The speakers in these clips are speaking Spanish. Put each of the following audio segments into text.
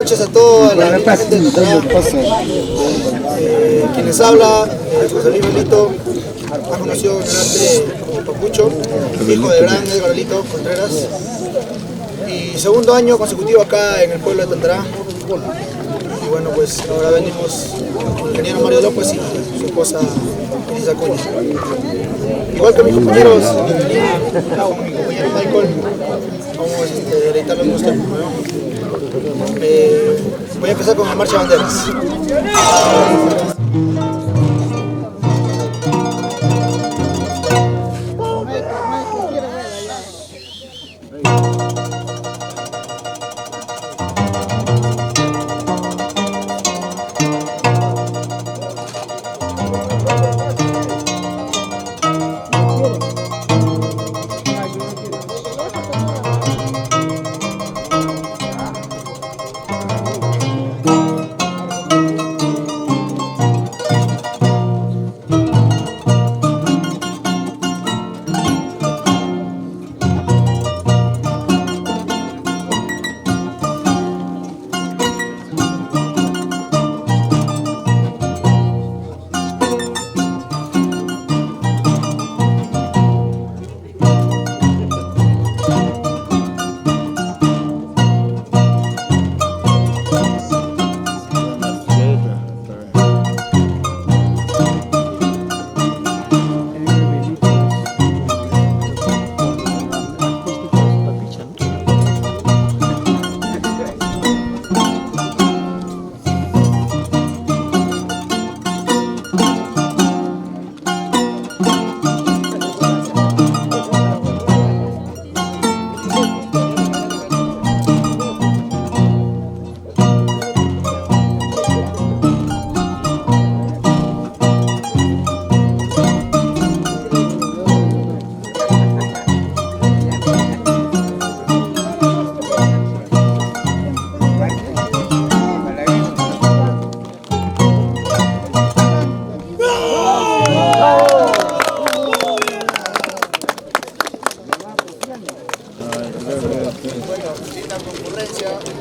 noches a toda la gente de Tondra. Quien les habla, José Luis Belito, más conocido en el arte como Papucho, hijo de gran Edgar Belito Contreras. Y segundo año consecutivo acá en el pueblo de Tondra. Y bueno, pues ahora venimos con el ingeniero Mario López y su esposa Elisa Acuña. Igual que mis compañeros, con mi compañero Michael, vamos a deleitarlo en unos tiempos, ¿no? Voy a empezar con la marcha de banderas.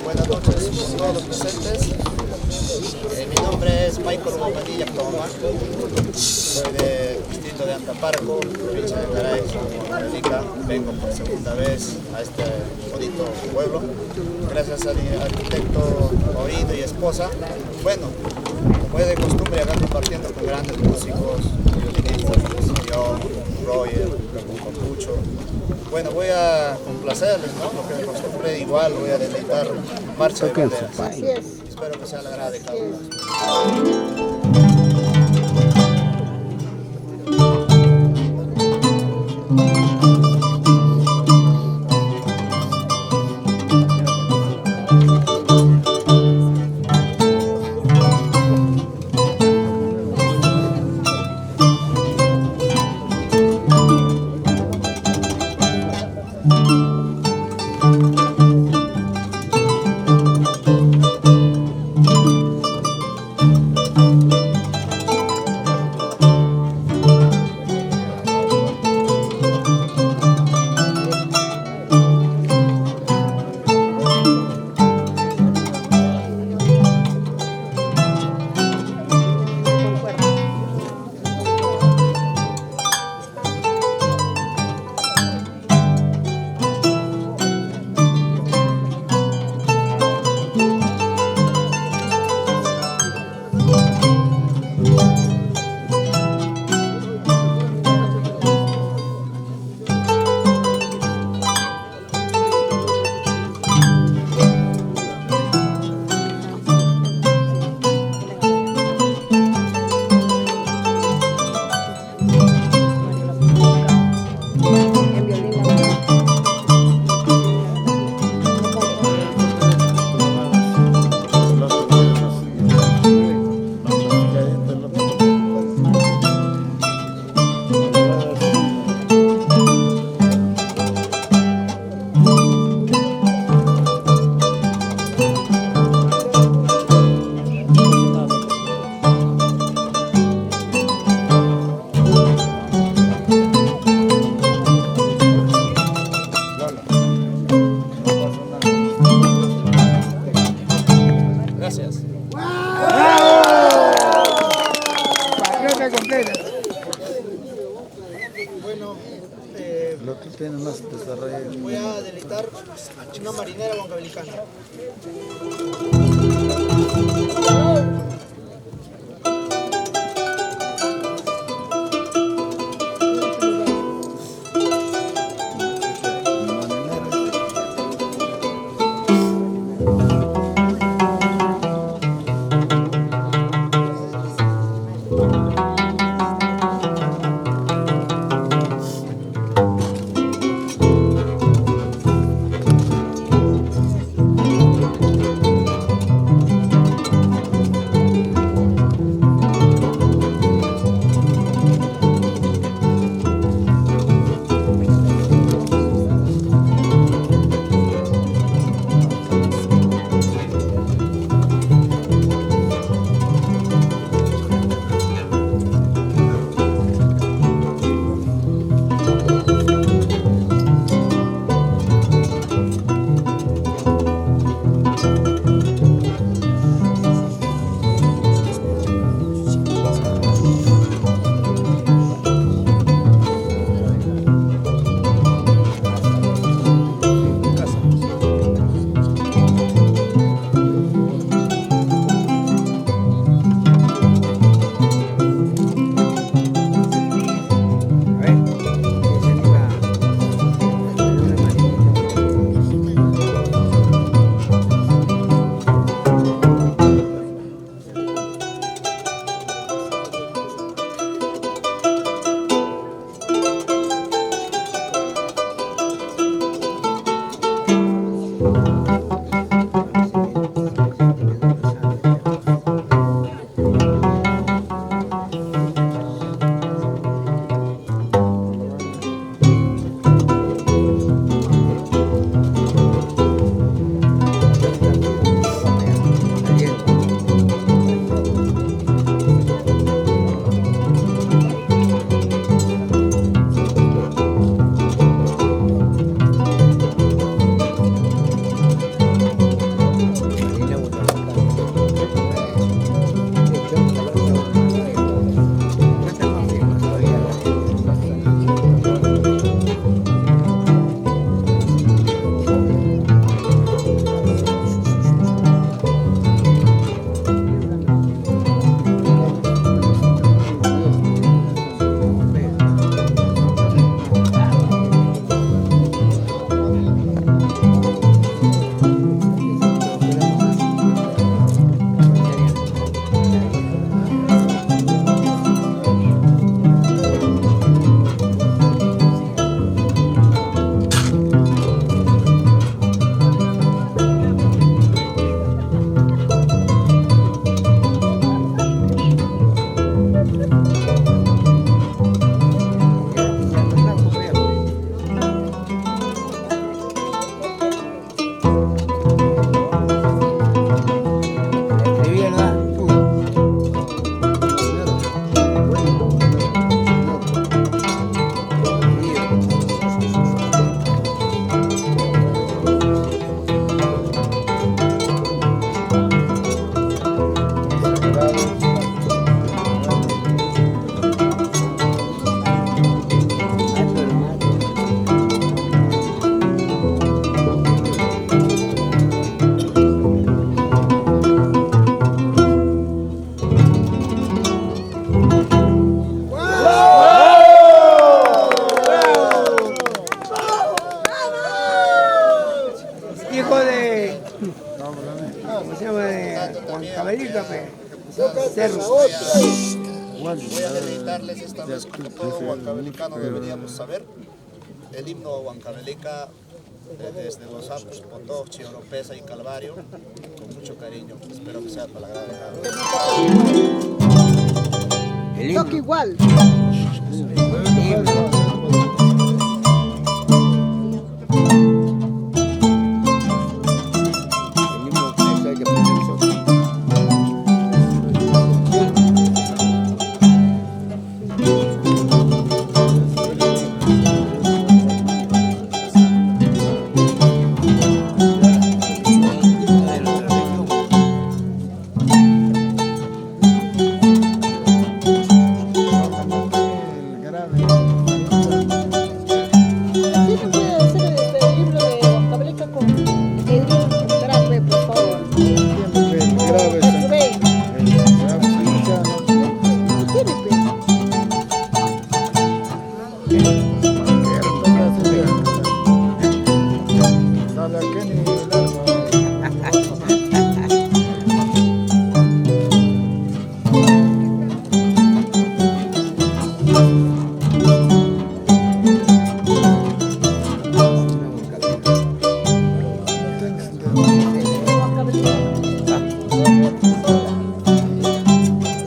Buenas noches a todos los presentes. Mi nombre es Michael Huapadilla Toma. Soy del distrito de Antaparco, provincia de Caray, Rica. Vengo por segunda vez a este bonito pueblo. Gracias al arquitecto Mauricio y esposa. Bueno, como es de costumbre, acá compartiendo con grandes músicos, violinistas, yo, Roger, Papucho. Bueno, voy a complacerles, ¿no? Porque de costumbre igual voy a deleitar marcha de banderas. Espero que sea la agrade de cada uno. Gracias. Patriota completa. Bueno, Lo que tiene más desarrollo. voy a deleitar una marinera huancabelicana. Voy a deleitarles esta vez como todo huancabelicano deberíamos saber. El himno huancabelica desde los Altos Potochi, Oropesa y Calvario, con mucho cariño. Espero que sea para la gran de Toca igual.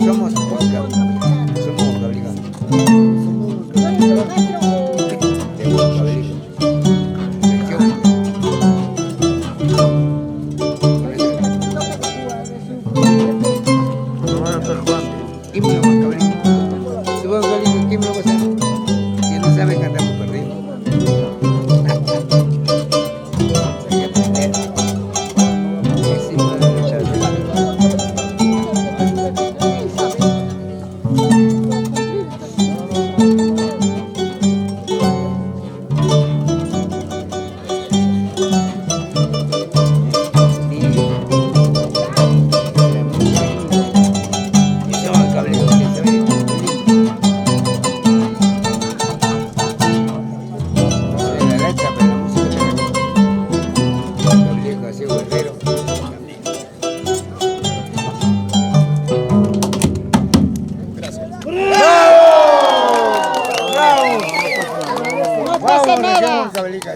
Somos Huanca. Somos Huancavelica. De Huancavelica. Región. Himno Huancavelica. De Huancavelica, ¿qué himno va a ser? Si no sabe, cantamos perdidos. Hay que aprender. Es himno de lucha.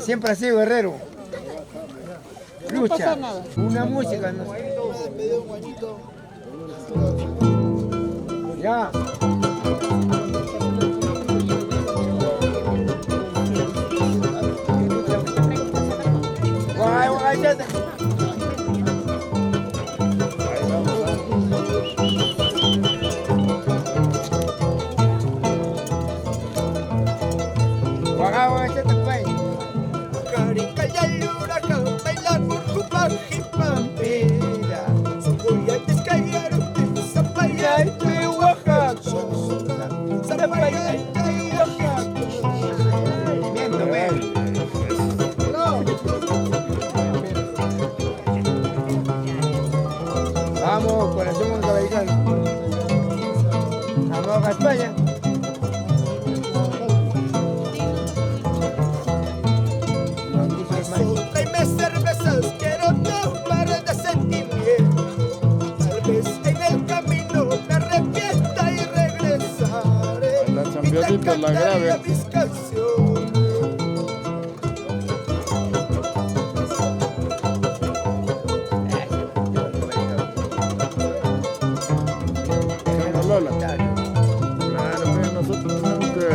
Siempre ha sido guerrero. Lucha. Una música. ¿No? Ya. Vamos, corazón huancavelica. Vamos a España. Tráeme cervezas, quiero tomar de sentimiento. Tal vez en el camino me arrepienta y regresaré. La championita, la grave. Mis canciones. Lola. Claro, pues nosotros tenemos que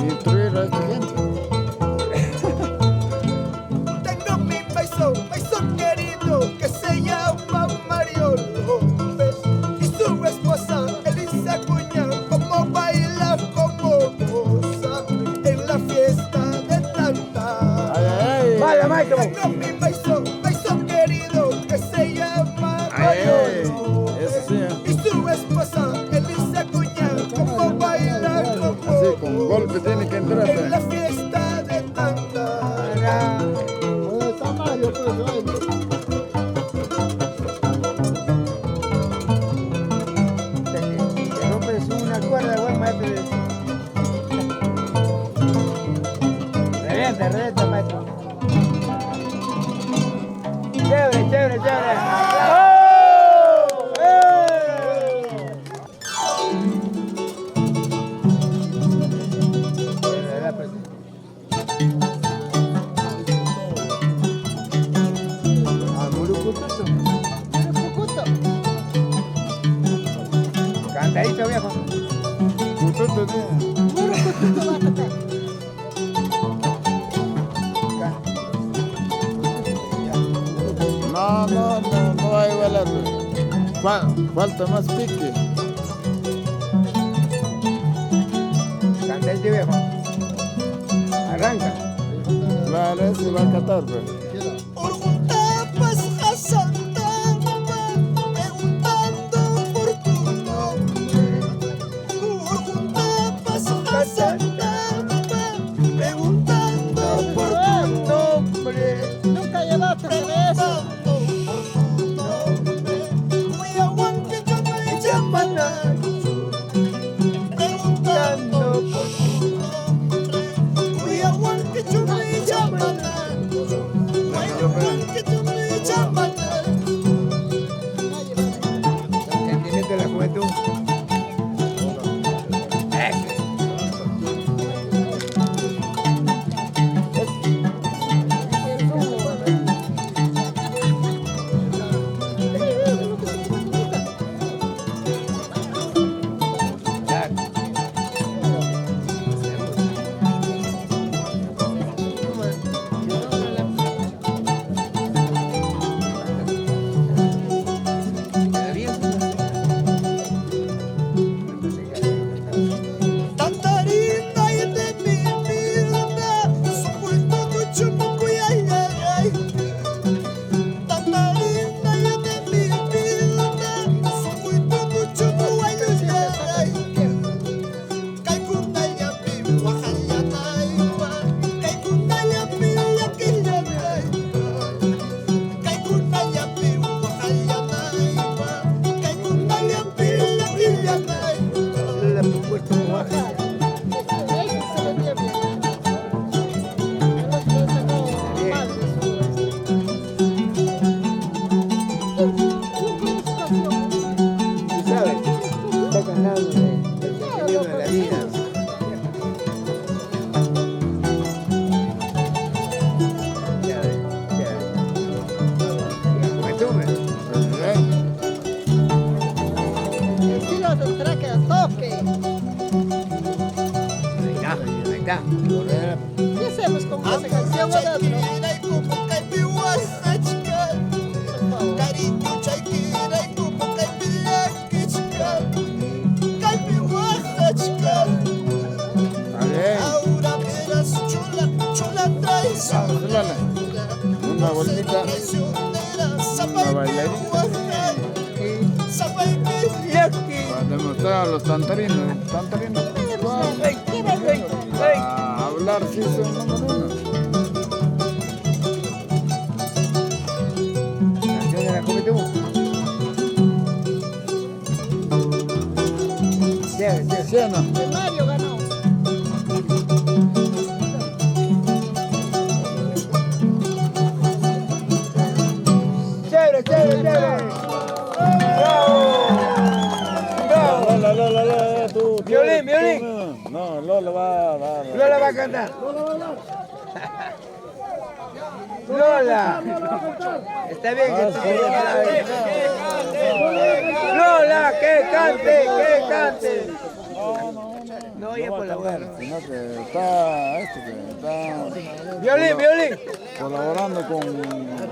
instruir a esta gente. Tengo mi paisón querido que se llama Mario López y su esposa Elisa Cuña, como baila, como goza en la fiesta de tanta. Ay, ay, ay. Vaya, maestro. Tengo mi paisón querido que se llama Ay, Mario ay. López Eso sí. y su esposa Elisa Cuña, como baila, como Así, con golpe tiene que entrar. en la fiesta de tanta. Te rompes una cuerda, buen maestro. Revienta, maestro. Chévere, chévere, chévere. ¡Oh! Cantadito, viejo. Cututo, sí. No hay bailar. Falta más pique. Cantadito, viejo. Arranca. Claro, ese va a catar, pues. Orgutapas asaltando, preguntando por tu nombre. Orgutapas asaltando, preguntando por tu nombre. Nunca llevaste cerveza. Preguntando por tu nombre. Ya. ¿Qué hacemos con esa canción nosotros? Está bien. Dale. Una bolsita. Una bailarina. Para demostrar a los tantarinos. Tantarinos. Para hablar si son número uno. Canción de la Juventud. Chévere. ¿Sí o no? Que Mario ganó. Chévere. Lola, tú. Violín. No, Lola va. Lola va a cantar. Lola. Está bien que tú Lola, que cante. No vaya por la guerra. Sino que está Violín. colaborando con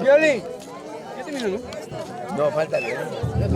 Violín. No, falta violín.